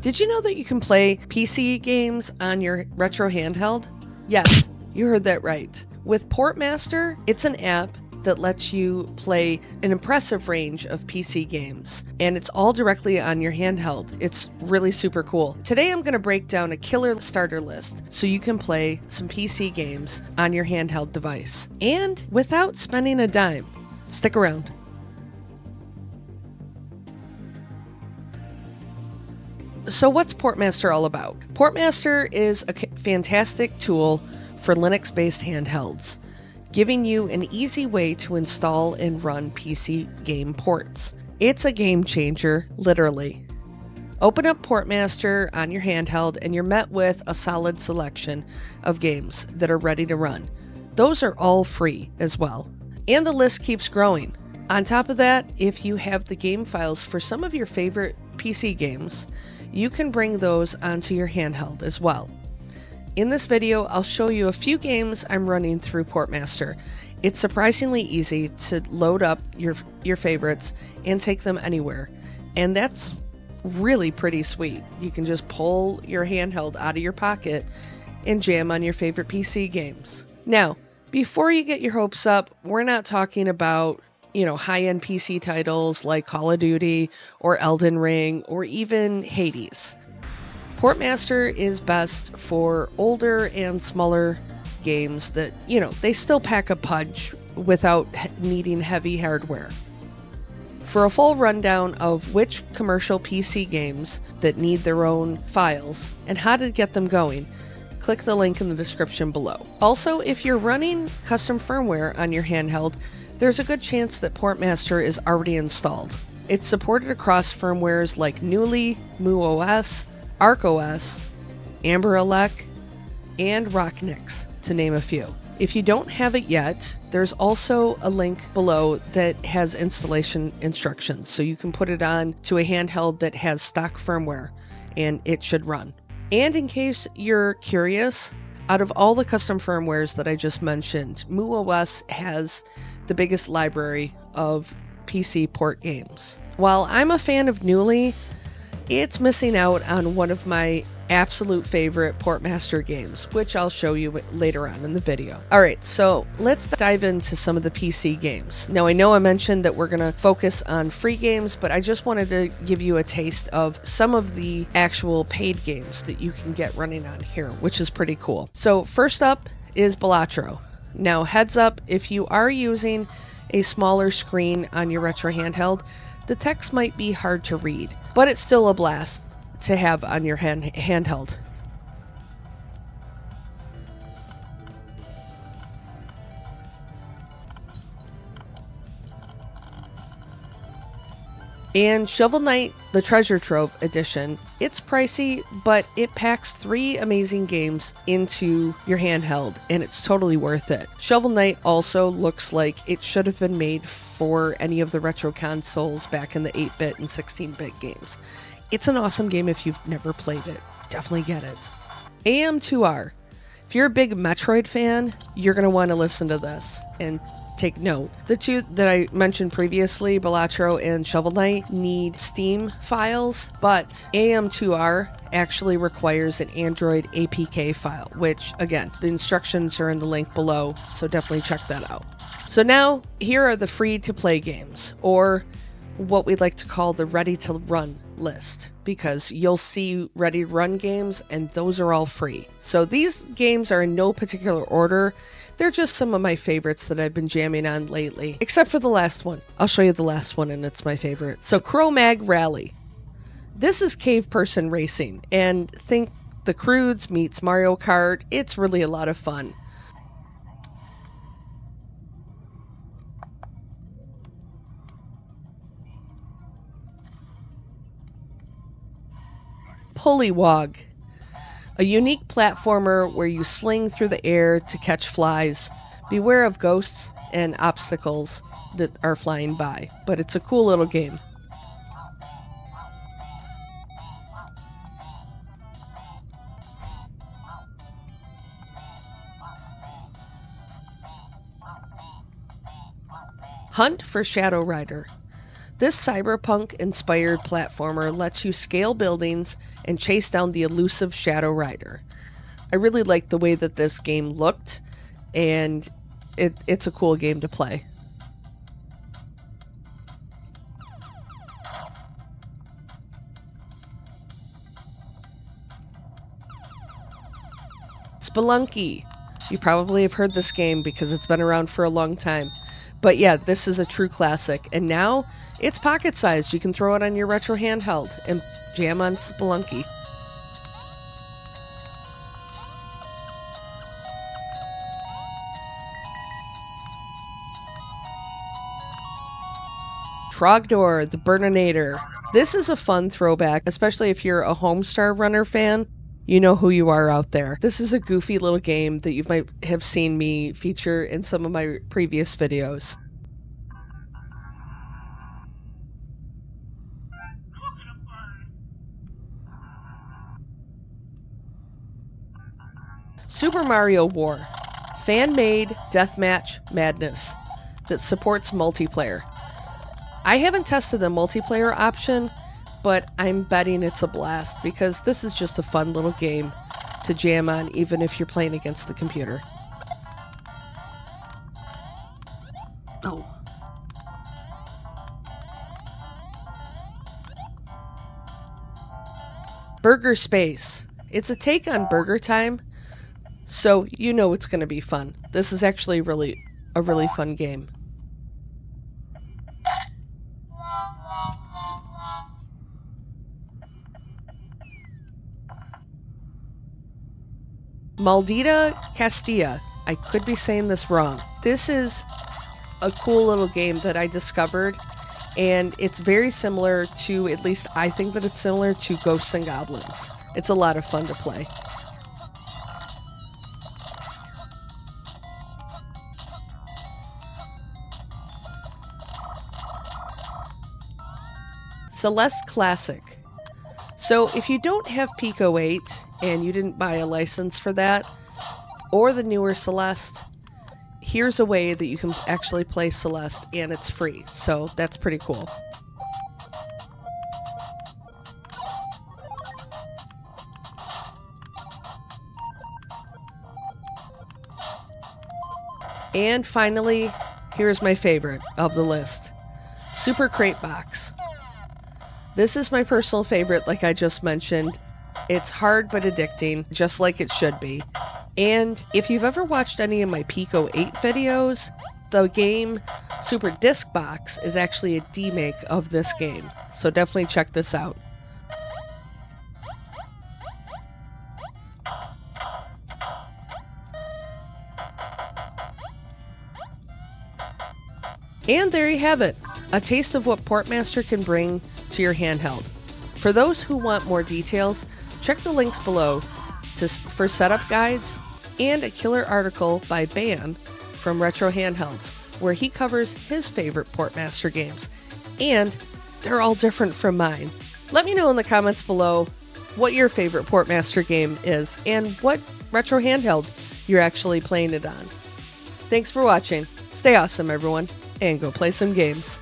Did you know that you can play PC games on your retro handheld? Yes, you heard that right. With PortMaster, it's an app that lets you play an impressive range of PC games, and it's all directly on your handheld. It's really super cool. Today I'm going to break down a killer starter list so you can play some PC games on your handheld device, and without spending a dime. Stick around. So what's PortMaster all about? PortMaster is a fantastic tool for Linux-based handhelds, giving you an easy way to install and run PC game ports. It's a game changer, literally. Open up PortMaster on your handheld and you're met with a solid selection of games that are ready to run. Those are all free as well. And the list keeps growing. On top of that, if you have the game files for some of your favorite PC games, you can bring those onto your handheld as well. In this video, I'll show you a few games I'm running through PortMaster. It's surprisingly easy to load up your favorites and take them anywhere. And that's really pretty sweet. You can just pull your handheld out of your pocket and jam on your favorite PC games. Now, before you get your hopes up, we're not talking about high-end PC titles like Call of Duty or Elden Ring or even Hades. PortMaster is best for older and smaller games that, they still pack a punch without needing heavy hardware. For a full rundown of which commercial PC games that need their own files and how to get them going, click the link in the description below. Also, if you're running custom firmware on your handheld, there's a good chance that PortMaster is already installed. It's supported across firmwares like Newly, MuOS, ArcOS, AmberElec, and Rocknix, to name a few. If you don't have it yet, there's also a link below that has installation instructions, so you can put it on to a handheld that has stock firmware, and it should run. And in case you're curious, out of all the custom firmwares that I just mentioned, MuOS has the biggest library of PC port games. While I'm a fan of Newly, it's missing out on one of my absolute favorite PortMaster games, which I'll show you later on in the video. Alright, so let's dive into some of the PC games. Now, I know I mentioned that we're going to focus on free games, but I just wanted to give you a taste of some of the actual paid games that you can get running on here, which is pretty cool. So first up is Balatro. Now, heads up, if you are using a smaller screen on your retro handheld, the text might be hard to read, but it's still a blast to have on your handheld. And Shovel Knight, the Treasure Trove Edition, it's pricey, but it packs 3 amazing games into your handheld, and it's totally worth it. Shovel Knight also looks like it should have been made for any of the retro consoles back in the 8-bit and 16-bit games. It's an awesome game if you've never played it. Definitely get it. AM2R. If you're a big Metroid fan, you're going to want to listen to this and take note. The two that I mentioned previously, Balatro and Shovel Knight, need Steam files, but AM2R actually requires an Android APK file, which, again, the instructions are in the link below, so definitely check that out. So now, here are the free-to-play games, or what we'd like to call the ready-to-run list, because you'll see ready-to-run games, and those are all free. So these games are in no particular order. They're just some of my favorites that I've been jamming on lately, except for the last one. I'll show you the last one, and it's my favorite. So Cro-Mag Rally. This is cave person racing, and think the Croods meets Mario Kart. It's really a lot of fun. Pullywog. A unique platformer where you sling through the air to catch flies. Beware of ghosts and obstacles that are flying by, but it's a cool little game. Hunt for Shadow Rider. This cyberpunk-inspired platformer lets you scale buildings and chase down the elusive Shadow Rider. I really liked the way that this game looked, and it's a cool game to play. Spelunky. You probably have heard this game because it's been around for a long time. But yeah, this is a true classic, and now it's pocket-sized. You can throw it on your retro handheld and jam on Spelunky. Trogdor, the Burninator. This is a fun throwback, especially if you're a Homestar Runner fan. You know who you are out there. This is a goofy little game that you might have seen me feature in some of my previous videos. Super Mario War. Fan-made deathmatch madness that supports multiplayer. I haven't tested the multiplayer option, but I'm betting it's a blast because this is just a fun little game to jam on even if you're playing against the computer. Oh. Burger Space. It's a take on Burger Time, so you know it's going to be fun. This is actually a really fun game. Maldita Castilla. I could be saying this wrong. This is a cool little game that I discovered, and it's very similar to, at least I think that it's similar to Ghosts and Goblins. It's a lot of fun to play. Celeste Classic. So if you don't have Pico 8 and you didn't buy a license for that, or the newer Celeste, here's a way that you can actually play Celeste and it's free. So that's pretty cool. And finally, here's my favorite of the list. Super Crate Box. This is my personal favorite, like I just mentioned. It's hard but addicting, just like it should be. And if you've ever watched any of my Pico 8 videos, the game Super Disc Box is actually a demake of this game. So definitely check this out. And there you have it, a taste of what PortMaster can bring to your handheld. For those who want more details, check the links below for setup guides and a killer article by Ban from Retro Handhelds, where he covers his favorite PortMaster games, and they're all different from mine. Let me know in the comments below what your favorite PortMaster game is and what retro handheld you're actually playing it on. Thanks for watching. Stay awesome, everyone, and go play some games.